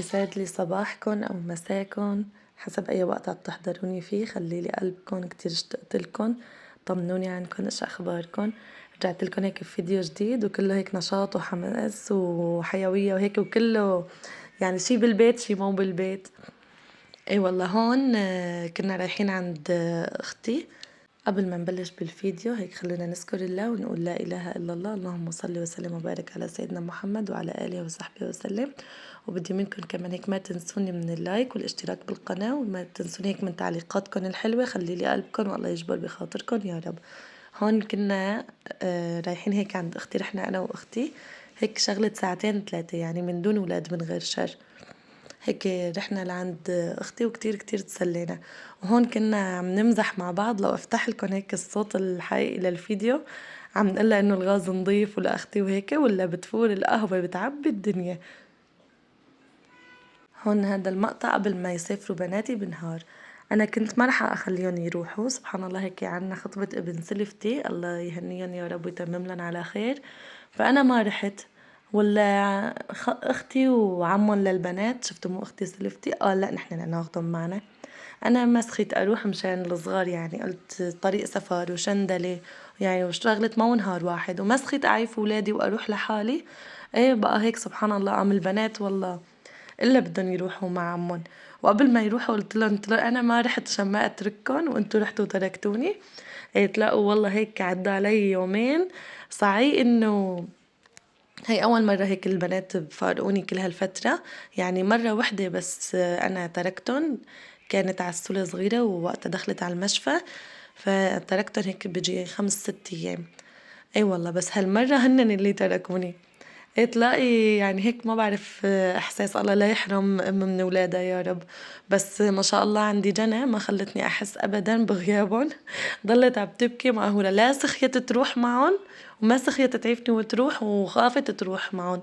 يسعد لي صباحكن أو مساكن حسب أي وقت عم تحضروني فيه. خلي لي قلبكن، كتير اشتقت لكن. طمنوني عنكن، ايش أخباركن؟ رجعت لكم هيك بفيديو جديد وكله هيك نشاط وحماس وحيوية وهيك، وكله يعني شي بالبيت شي مو بالبيت. اي والله هون كنا رايحين عند اختي. قبل ما نبلش بالفيديو هيك خلينا نذكر الله ونقول لا إله إلا الله، اللهم صل وسلم وبارك على سيدنا محمد وعلى آله وصحبه وسلم. وبدي منكم كمان هيك ما تنسوني من اللايك والاشتراك بالقناة، وما تنسوني هيك من تعليقاتكم الحلوة، خلي لي قلبكم والله يجبر بخاطركم يا رب. هون كنا رايحين هيك عند أختي، رحنا أنا وأختي هيك شغلة ساعتين ثلاثة، يعني من دون ولاد من غير شر. هيك رحنا لعند اختي وكتير كتير تسلينا. وهون كنا عم نمزح مع بعض، لو افتح لكم هيك الصوت الحقيقي للفيديو عم نقلها انه الغاز نضيف ولاختي وهيك، ولا بتفور القهوة بتعبي الدنيا. هون هذا المقطع قبل ما يسافروا بناتي بنهار. انا كنت ما رح اخليهم يروحوا، سبحان الله هيك عنا خطبة ابن سلفتي، الله يهنيهم يا رب ويتمم لنا على خير. فانا ما رحت، ولا اختي وعمهم للبنات شفتوا مو اختي سلفتي لا نحن بدنا ناخذهم معنا. انا ما سخيت اروح مشان الصغار، يعني قلت طريق سفر وشندلة يعني وشغلة مو نهار واحد، وما سخيت اعيف ولادي واروح لحالي. ايه بقى هيك سبحان الله عم البنات والله الا بدهم يروحوا مع عمهم. وقبل ما يروحوا قلت لهم انا ما رحت عشان ما اترككم وانتوا رحتوا وتركتوني. إيه تلاقوا والله هيك عدى علي يومين صعي انه هي أول مرة هيك البنات بفارقوني كل هالفترة. يعني مرة وحدة بس أنا تركتن، كانت عسولة صغيرة ووقتها دخلت على المشفى، فتركتن هيك بيجي 5 6 أيام. أي والله بس هالمرة هنن اللي تركوني. إيه تلاقي يعني هيك ما بعرف إحساس، الله لا يحرم أم من ولادها يا رب. بس ما شاء الله عندي جنى ما خلتني أحس أبدا بغيابهم. ضلت عم تبكي معهورة، لا سخيت تروح معهم وما سخيت تعيفني وتروح، وخافت تروح معهم.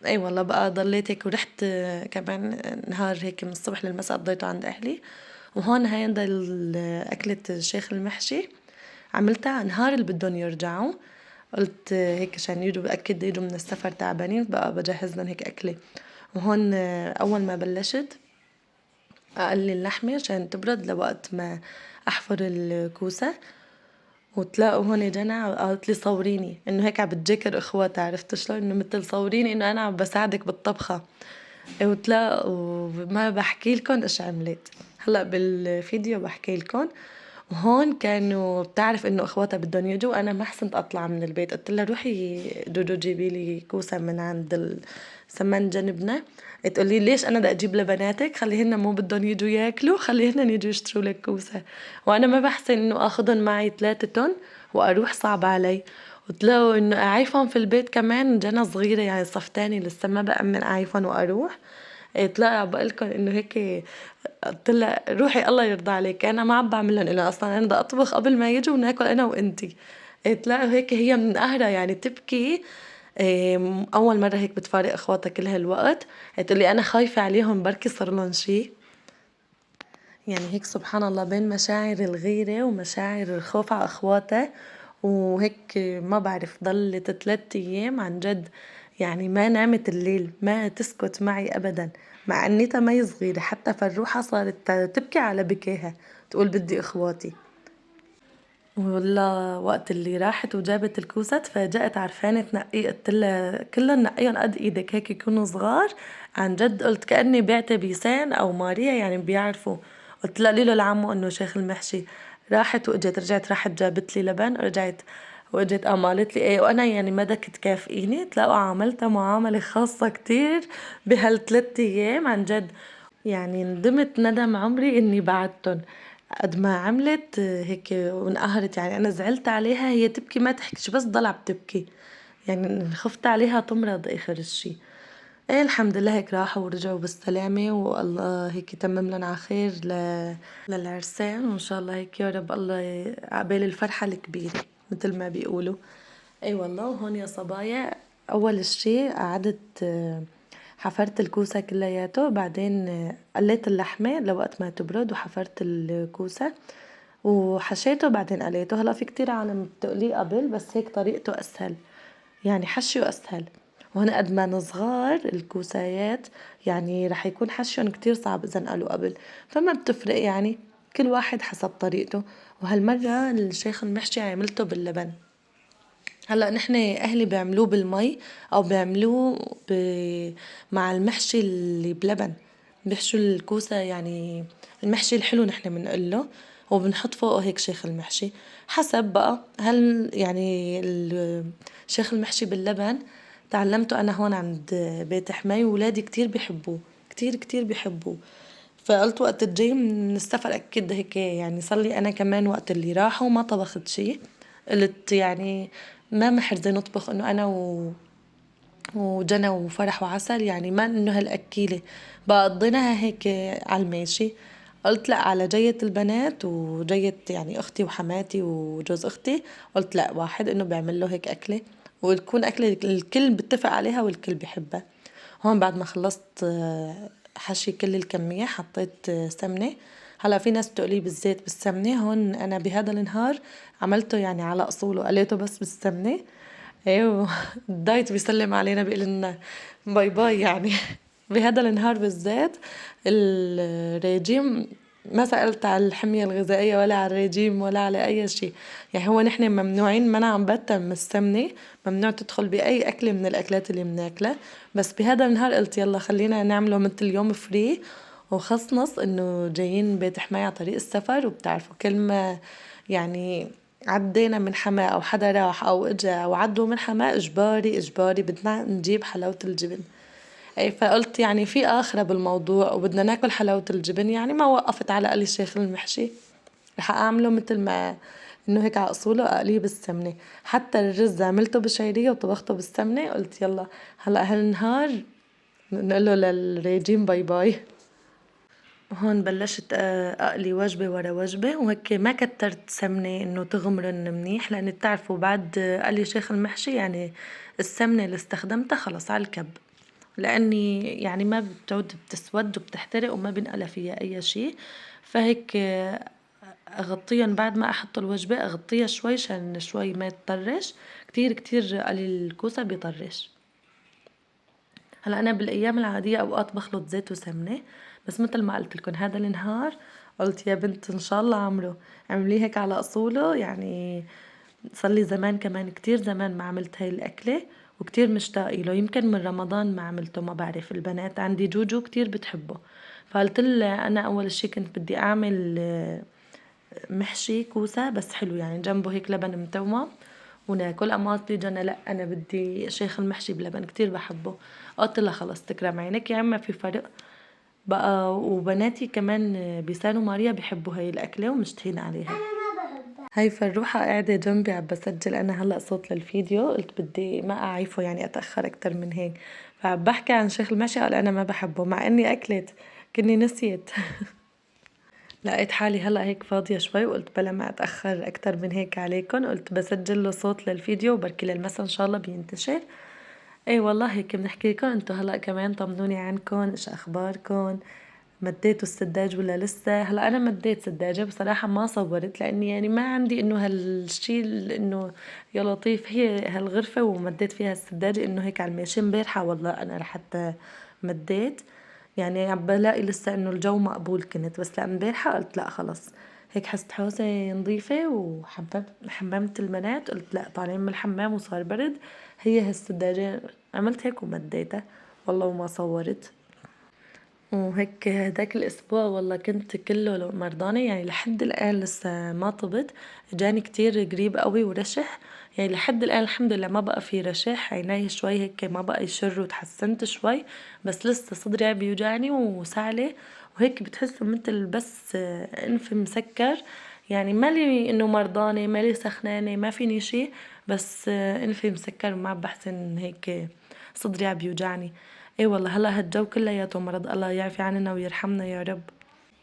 اي والله بقى ضليت هيك ورحت كمان نهار هيك من الصبح للمساء قضيته عند اهلي. وهون هيدا أكلة الشيخ المحشي عملتها نهار اللي بدهم يرجعوا. قلت هيك عشان يجوا بأكد يجوا من السفر تعبانين، بقى بجهز لهم هيك أكلة. وهون أول ما بلشت أقلي اللحمة عشان تبرد لوقت ما أحفر الكوسة. وتلاقوا هون جنى قالت لي صوريني انه هيك عم بتذكر اخواتها، عرفت شلون انه مثل صوريني انه انا عم بساعدك بالطبخة. وتلاقوا ما بحكي لكم ايش عملت هلا بالفيديو بحكي لكم. وهون كانوا بتعرف انه اخواتها بدهم يجوا، انا ما حسنت اطلع من البيت، قلت لها روحي دودو جيبي لي كوسه من عند سمان جنبنا. تقول لي ليش انا بدي اجيب لبناتك؟ خليهن مو بدهم يجوا ياكلوا، خليهن يجوا يشتروا لك كوسه. وانا ما بحسن انه اخذهم معي 3 واروح صعب علي. وتلاقوا انه اعيفهم في البيت كمان، جنى صغيره يعني صف تاني لسه ما بأمن اعيفهم واروح. تلاقي بقولكم انه هيك قلت لها روحي الله يرضى عليك، انا ما عم بعمل لهم، انا اصلا انا بدي اطبخ قبل ما يجوا وناكل انا وانتي. تلاقي هيك هي من قهرها يعني تبكي. اول مره هيك بتفارق اخواتها كل هالوقت. تقول لي انا خايفه عليهم بركي صار لهم شيء. يعني هيك سبحان الله بين مشاعر الغيرة ومشاعر الخوف على اخواتها. وهيك ما بعرف ضلت 3 ايام عن جد، يعني ما نامت الليل، ما تسكت معي ابدا. مع اني مي صغيرة، حتى فروحة صارت تبكي على بكاها تقول بدي اخواتي. والله وقت اللي راحت وجابت الكوسة تفاجأت عرفانة تنقي، قلت لها كلهم نقيهم قد ايدك هيك يكونوا صغار. عن جد قلت كأني بعت بيسان او ماريا يعني بيعرفوا. قلت لها قولي له لعمو انه شيخ المحشي. راحت واجت، رجعت راحت جابت لي لبن، رجعت واجت قالت لي ايه وانا يعني ما بدك تكافئيني. تلاقوا عملتها معاملة خاصة كتير بهال3 ايام عن جد. يعني ندمت ندم عمري اني بعدتن. قد ما عملت هيك وانقهرت، يعني انا زعلت عليها هي تبكي ما تحكيش بس ضل عم تبكي، يعني خفت عليها تمرض اخر الشي. ايه الحمد لله هيك راحوا ورجعوا بالسلامة، والله هيك يتمم لنا على خير للعرسان، وان شاء الله هيك يا رب الله عقبال الفرحة الكبيرة مثل ما بيقولوا. اي والله. وهون يا صبايا اول شي قعدت حفرت الكوسة كلياته، بعدين قليت اللحمة لوقت ما تبرد وحفرت الكوسة وحشيته بعدين قليته. هلا في كتير عالم بتقليه قبل بس هيك طريقته اسهل، يعني حشيه اسهل. وهن قد ما صغار الكوسايات يعني رح يكون حشيهم كتير صعب إذا نقلوا قبل، فما بتفرق يعني كل واحد حسب طريقته. وهالمرة الشيخ المحشي عملته باللبن. هلا نحن اهلي بيعملوه بالمي او بيعملوه مع المحشي اللي بلبن. بيحشوا الكوسة يعني المحشي الحلو نحن بنقله، وبنحط فوقه هيك شيخ المحشي. حسب بقى هل يعني شيخ المحشي باللبن تعلمته انا هون عند بيت حماي، وولادي كتير بيحبوه، كتير كتير بيحبوه. فقلت وقت الجاي من السفر أكيد هيك يعني صار لي أنا كمان وقت اللي راحوا ما طبخت شي. قلت يعني ما محرزة نطبخ إنه أنا وجنى وفرح وعسل، يعني ما إنه هالأكيلة بقضيناها هيك على الماشي. قلت لا، على جية البنات وجية يعني أختي وحماتي وجوز أختي، قلت لا واحد إنه بيعمل له هيك أكلة وتكون أكلة الكل بيتفق عليها والكل بيحبها. هون بعد ما خلصت حشي كل الكمية حطيت سمنة. هلا في ناس بتقليه بالزيت بالسمنة، هون أنا بهذا النهار عملته يعني على أصوله، قليته بس بالسمنة. ايوه الدايت بيسلم علينا بيقول لنا باي باي يعني. بهذا النهار بالذات الريجيم ما سألت على الحمية الغذائية ولا على الريجيم ولا على أي شيء. يعني هو نحن ممنوعين منعا باتا من السمنة، ممنوع تدخل بأي أكلة من الأكلات اللي بناكلها. بس بهذا النهار قلت يلا خلينا نعمله مثل يوم فري، وخصنص إنه جايين بيت حماية على طريق السفر، وبتعرفوا كل ما يعني عدينا من حماة أو حدا راح أو إجا أو عدوا من حماة إجباري إجباري بدنا نجيب حلاوة الجبن. أي فقلت يعني في آخرة بالموضوع وبدنا ناكل حلاوة الجبن، يعني ما وقفت على قلي الشيخ المحشي، رح أعمله مثل ما إنه هيك على أصوله أقليه بالسمنة. حتى الرز عملته بشعرية وطبخته بالسمنة، قلت يلا هلأ هالنهار نقوله للريجيم باي باي. هون بلشت أقلي وجبة ورا وجبة، وهيك ما كترت سمنة إنه تغمرن منيح، لأن بتعرفوا بعد قلي شيخ المحشي يعني السمنة اللي استخدمتها خلص على الكب، لأني يعني ما بتعود بتسود وبتحترق وما بنقلى فيها أي شي. فهيك أغطيهم بعد ما أحط الوجبة، أغطيها شوي عشان شوي ما يتطرش. كتير كتير قلي الكوسة بيطرش. هلا انا بالايام العاديه اوقات بخلط زيت وسمنه، بس مثل ما قلت لكم هذا النهار قلت يا بنت ان شاء الله اعمليه هيك على اصوله يعني. صار لي زمان كمان كتير زمان ما عملت هاي الاكله، وكتير مشتاقه له. يمكن من رمضان ما عملته، ما بعرف، البنات عندي جوجو كتير بتحبه. فقلت لها انا اول شي كنت بدي اعمل محشي كوسة بس حلو يعني جنبه هيك لبن متومة وناكل. اما قالت لي جنى لا انا بدي شيخ المحشي بلبن كتير بحبه. قلت لها خلص تكرم عينك يا عم، في فرق بقى. وبناتي كمان بيسان وماريا بيحبوا هاي الاكله ومشتهين عليها. هاي فروحة قاعدة جنبي عم بسجل أنا هلأ صوت للفيديو، قلت بدي ما أعيفه يعني أتأخر أكتر من هيك. فعم بحكي عن شيخ المحشي قال أنا ما بحبه، مع إني أكلت كني نسيت. لقيت حالي هلأ هيك فاضية شوي، وقلت بلا ما أتأخر أكتر من هيك عليكم، قلت بسجل له صوت للفيديو وبركي للمسا إن شاء الله بينتشر. اي والله هيك بنحكي لكم انتو هلأ كمان طمنوني عنكم، ايش أخباركم؟ مديتوا السداج ولا لسه؟ هلا أنا مديت سداجة بصراحة ما صورت، لأني يعني ما عندي إنه هالشي إنه يا لطيف هي هالغرفة ومديت فيها السداجة إنه هيك على الماشي. امبارحة والله أنا رحت مديت، يعني عم بلاقي لسه إنه الجو مقبول كنت، بس لأمبارحة قلت لا خلص هيك حست حوسة نظيفة، حممت البنات، قلت لا طالعين من الحمام وصار برد، هي هالسداجة عملت هيك ومديتها والله وما صورت. وهيك هداك الأسبوع والله كنت كله مرضانة، يعني لحد الآن لسه ما طبت. جاني كتير قريب قوي ورشح، يعني لحد الآن الحمد لله ما بقى في رشح، عيني شوي هيك ما بقى يشر وتحسنت شوي، بس لسه صدري عم بيوجعني وسعلة، وهيك بتحسه مثل بس انف مسكر. يعني مالي انه مرضانة، مالي سخنانة، ما فيني شي، بس انفي مسكر وما عم بحسن هيك، صدري عم بيوجعني. اي والله هلا هالجو كلياته مرض، الله يعفي عننا ويرحمنا يا رب.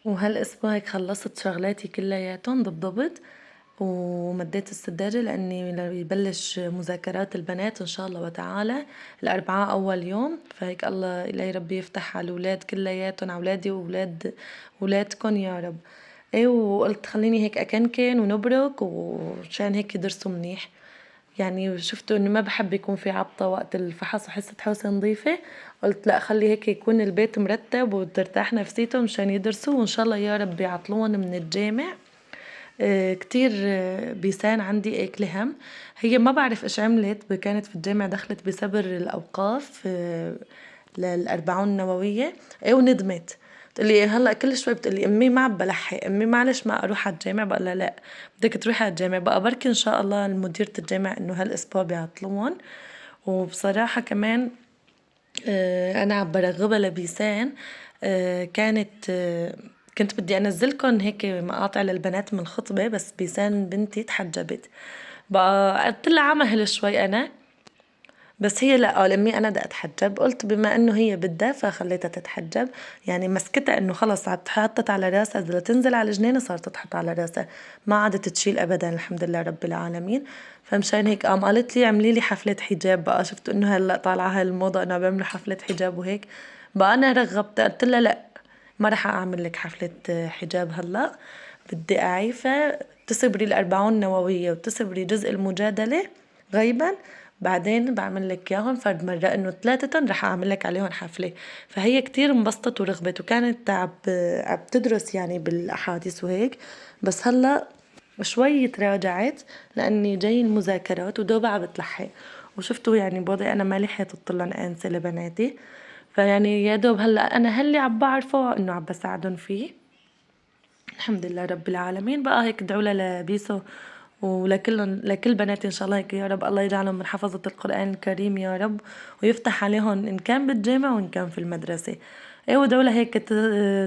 وهالاسبوع هيك خلصت شغلاتي كلياتهم بالضبط، ومديت السداجة لأني يبلش مذاكرات البنات إن شاء الله وتعالى الأربعاء أول يوم. فهيك الله إلهي ربي يفتح على الأولاد كلياتهم، على أولادي وأولاد أولادكن يا رب. إيه وقلت خليني هيك أكنكن ونبرك وشان هيك يدرسوا منيح. يعني شفتوا إنه ما بحب يكون في عبطة وقت الفحص وحصة حوسة نظيفة. قلت لا خلي هيك يكون البيت مرتب وترتاح نفسيتهم مشان يدرسوا، وإن شاء الله يا رب يعطلون من الجامع. كتير بيسان عندي اكل هم. هي ما بعرف ايش عملت، كانت في الجامعة دخلت بسبر الأوقاف للأربعون النووية. ايه وندمت، بتقلي هلا كل شوي بتقلي امي ما عم بلحق، امي معلش ما اروح على الجامع. بقى لا بدك تروحي على الجامع بقى، بركي ان شاء الله مديرة الجامع انه هالاسبوع بيعطلون. وبصراحة كمان انا عم برغبها لبيسان. كانت كنت بدي انزلكم هيك مقاطع للبنات من خطبة، بس بيسان بنتي تحجبت. بقى قلت لها عمهل شوي انا، بس هي لا لمي انا بدي اتحجب. قلت بما انه هي بدها فخليتها تتحجب، يعني مسكتها انه خلص حطت على راسها اذا تنزل على الجنينه صارت تحط على راسها، ما عادت تشيل ابدا الحمد لله رب العالمين. فمشان هيك قالت لي اعملي لي حفله حجاب. بقى شفت انه هلا طالعه هاي الموضه انه بيعملوا حفله حجاب وهيك. بقى انا رغبت قلت لها لا ما رح اعمل لك حفله حجاب هلا، بدي اعيفها تصبري الأربعون نووية وتصبري جزء المجادلة غيبا، بعدين بعمل لك اياهم فرد مرة انه ثلاثة رح اعمل لك عليهم حفلة. فهي كتير انبسطت ورغبت، وكانت عم تدرس يعني بالاحاديث وهيك. بس هلا شوي تراجعت لاني جاي المذاكرات ودوبها عم بتلحق. وشفتوا يعني بوضعي انا ما لحقت اطلن انسة لبناتي، فيعني يا دوب هلا انا هاللي عم بعرفه انه عم بساعدهم فيه الحمد لله رب العالمين. بقى هيك ادعوا لها لبيسو ولكلهم لكل بناتي ان شاء الله هيك يا رب الله يجعلهم من حفظة القرآن الكريم يا رب، ويفتح عليهم ان كان بالجامع وان كان في المدرسة. ايه ودولة هيك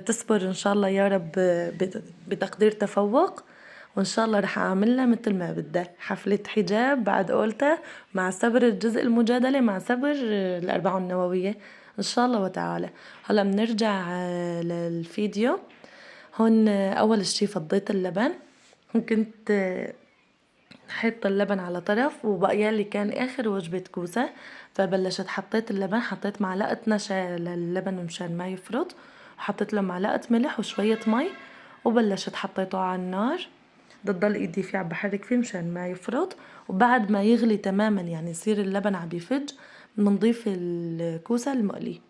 تصبر ان شاء الله يا رب بتقدير تفوق. وان شاء الله رح اعملها مثل ما بدها حفلة حجاب بعد قولتها، مع صبر الجزء المجادلة، مع صبر الأربعة النووية ان شاء الله وتعالى. هلا بنرجع للفيديو. هون أول شي فضيت اللبن، كنت حاطة اللبن على طرف وبقيالي كان آخر وجبة كوسة. فبلشت حطيت اللبن، حطيت معلقة نشا للبن مشان ما يفرط، وحطيت له معلقة ملح وشوية مي، وبلشت حطيته على النار. بتضل ايدي فيه عم بحرك فيه مشان ما يفرط. وبعد ما يغلي تماما يعني يصير اللبن عم بيفج، بنضيف الكوسة المقلي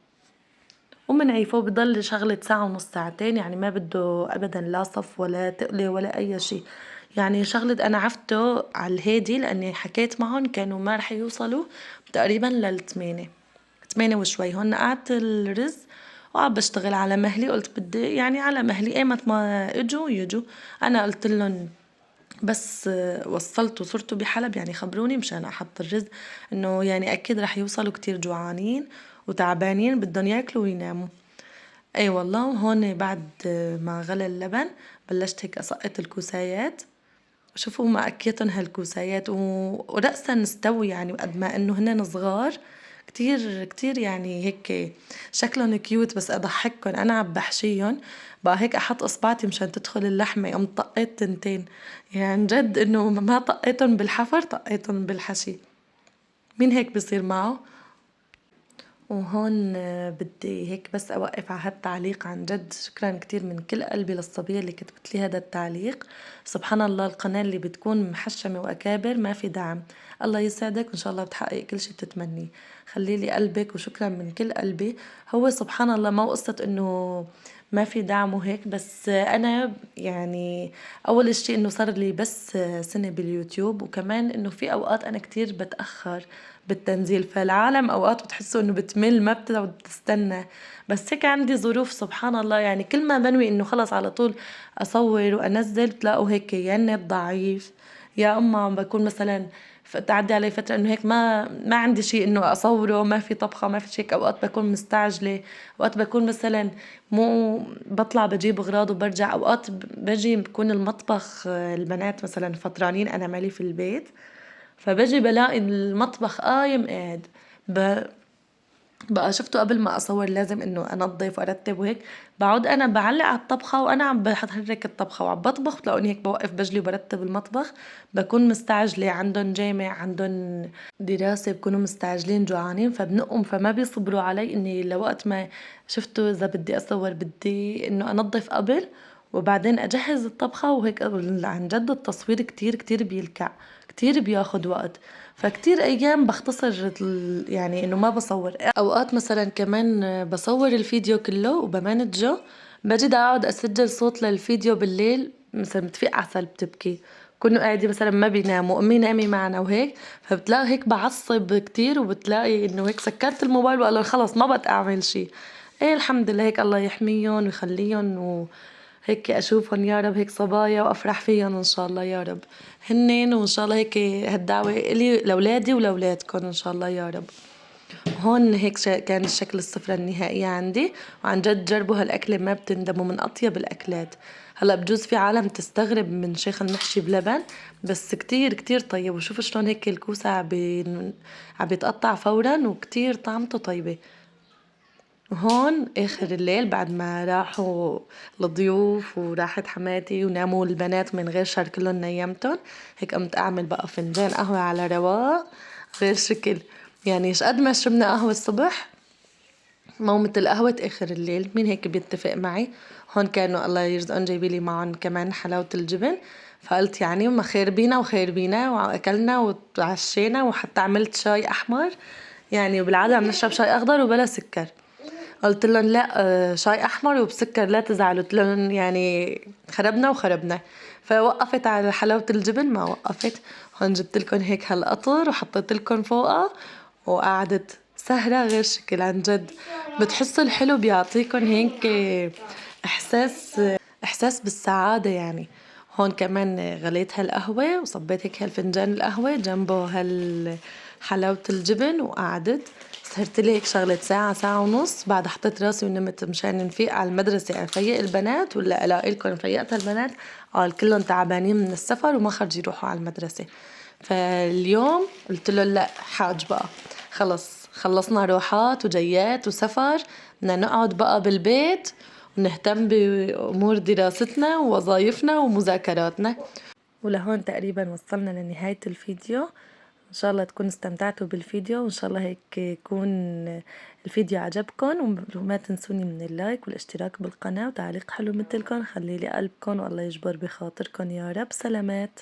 ومنعيفه. بضل شغلة ساعة ونص ساعتين، يعني ما بده أبدا لا صف ولا تقلي ولا أي شي. يعني شغلة أنا عفته على الهادي لأني حكيت معهم كانوا ما رح يوصلوا تقريبا لل8، 8 وشوي. هون نقعت الرز وعم بشتغل على مهلي، قلت بدي يعني على مهلي ايمت ما اجوا يجوا. انا قلت لهم بس وصلت وصرتوا بحلب يعني خبروني مشان احط الرز، انه يعني اكيد رح يوصلوا كتير جوعانين وتعبانين بدهم ياكلوا ويناموا. اي والله. وهون بعد ما غلى اللبن بلشت هيك اسقط الكوسايات. شوفوا ما اكيتن هالكوسايات ورأسا استوي، يعني قد ما انه هن صغار كتير كتير يعني هيك شكلهم كيوت، بس اضحككن انا عم بحشيهم بقى هيك احط اصبعتي مشان تدخل اللحمة قمت طقيت تنتين. يعني جد انه ما طقيتهم بالحفر طقيتهم بالحشي. مين هيك بصير معه؟ وهون بدي هيك بس أوقف على هالتعليق. عن جد شكرا كتير من كل قلبي للصبية اللي كتبت لي هذا التعليق. سبحان الله القناة اللي بتكون محشمة وأكابر ما في دعم. الله يسعدك وإن شاء الله بتحقق كل شي بتتمنيه. خلي لي قلبك وشكرا من كل قلبي. هو سبحان الله ما قصة إنه ما في دعم وهيك، بس أنا يعني أول شي إنه صار لي بس سنة باليوتيوب، وكمان إنه في أوقات أنا كتير بتأخر بالتنزيل، فالعالم أوقات بتحسوا إنه بتمل ما بتقعد تستنى. بس هيك عندي ظروف سبحان الله، يعني كل ما بنوي إنه خلص على طول أصور وأنزل بتلاقوا هيك يا النت ضعيف يا أما بكون مثلا تعدي علي فترة إنه هيك ما عندي شيء إنه أصوره، ما في طبخة ما في شيء. أوقات بكون مستعجلة، أوقات بكون مثلا مو بطلع بجيب أغراض وبرجع، أوقات بجي بكون المطبخ البنات مثلا فطرانين أنا مالي في البيت، فبجي بلاقي المطبخ قايم قاعد. ب... بقى شفته قبل ما اصور لازم انه انظف وارتب وهيك. بقعد انا بعلق على الطبخه وانا عم بحرك الطبخه وعم بطبخ، بتلاقوني هيك بوقف بجلي وبرتب المطبخ. بكون مستعجله، عندهم جامع عندهم دراسه، بكونوا مستعجلين جوعانين فبنقهم، فما بيصبروا علي اني لوقت ما شفتوا اذا بدي اصور بدي انه انظف قبل وبعدين اجهز الطبخه وهيك. عن جد التصوير كتير كتير بيلكع، كتير بياخد وقت. فكتير أيام بختصر يعني إنه ما بصور. أوقات مثلا كمان بصور الفيديو كله وبمانجه، بجد أقعد أسجل صوت للفيديو بالليل، مثلا بتفيق عسل بتبكي، كنا قاعدة مثلا ما بيناموا أمي نامي معنا وهيك، فبتلاقي هيك بعصب كتير، وبتلاقي إنه هيك سكرت الموبايل وقال خلص ما بدي أعمل شي. إيه الحمد لله، هيك الله يحميهم ويخليهم، وهيك أشوفهم يا رب هيك صبايا وأفرح فيهم إن شاء الله يا رب هنن، وإن شاء الله هيك هالدعوة إلي لأولادي ولأولادكم إن شاء الله يا رب. هون هيك كان الشكل السفرة النهائية عندي، وعن جد جربوا هالأكلة ما بتندموا، من أطيب الأكلات. هلا بجوز في عالم تستغرب من شيخ المحشي بلبن، بس كتير كتير طيب. وشوفوا شلون هيك الكوسة عم بيتقطع فورا، وكتير طعمته طيبة. وهون آخر الليل بعد ما راحوا الضيوف وراحت حماتي وناموا البنات من غير شر كلهم نيمتن، هيك قمت أعمل بقى فنجان قهوة على رواق غير شكل. يعني ايش قد ما شربنا قهوة الصبح، مو مثل قهوة آخر الليل. مين هيك بيتفق معي؟ هون كانوا الله يرزقهم جايبيلي معهم كمان حلاوة الجبن، فقلت يعني ما خير بينا وخير بينا، وأكلنا وتعشينا، وحتى عملت شاي أحمر. يعني بالعادة عم نشرب شاي أخضر وبلا سكر، قلت لهم لا شاي أحمر وبسكر لا تزعلوا. قلت لهم يعني خربنا وخربنا. فوقفت على حلاوة الجبن ما وقفت. هون جبت لكم هيك هالقطر وحطيت لكم فوقها، وقعدت سهرة غير شكل عن جد. بتحسوا الحلو بيعطيكم هيك إحساس بالسعادة يعني. هون كمان غليت هالقهوة وصبيت هيك هالفنجان القهوة جنبه حلاوة الجبن، وقعدت سهرت لي هيك شغلة ساعة ساعة ونص. بعد حطيت راسي ونمت مشان نفيق على المدرسة أفيق البنات، ولا ألاقي لكم فيقت البنات قال كلهم تعبانين من السفر وما خرج يروحوا على المدرسة. فاليوم قلت له لا حاج بقى، خلص خلصنا روحات وجيات وسفر، بدنا نقعد بقى بالبيت ونهتم بأمور دراستنا ووظائفنا ومذاكراتنا. ولهون تقريبا وصلنا لنهاية الفيديو. إن شاء الله تكونوا استمتعتوا بالفيديو، وإن شاء الله هيك يكون الفيديو عجبكم. وما تنسوني من اللايك والاشتراك بالقناة وتعليق حلو مثلكم، خليلي قلبكم والله يجبر بخاطركم يا رب. سلامات.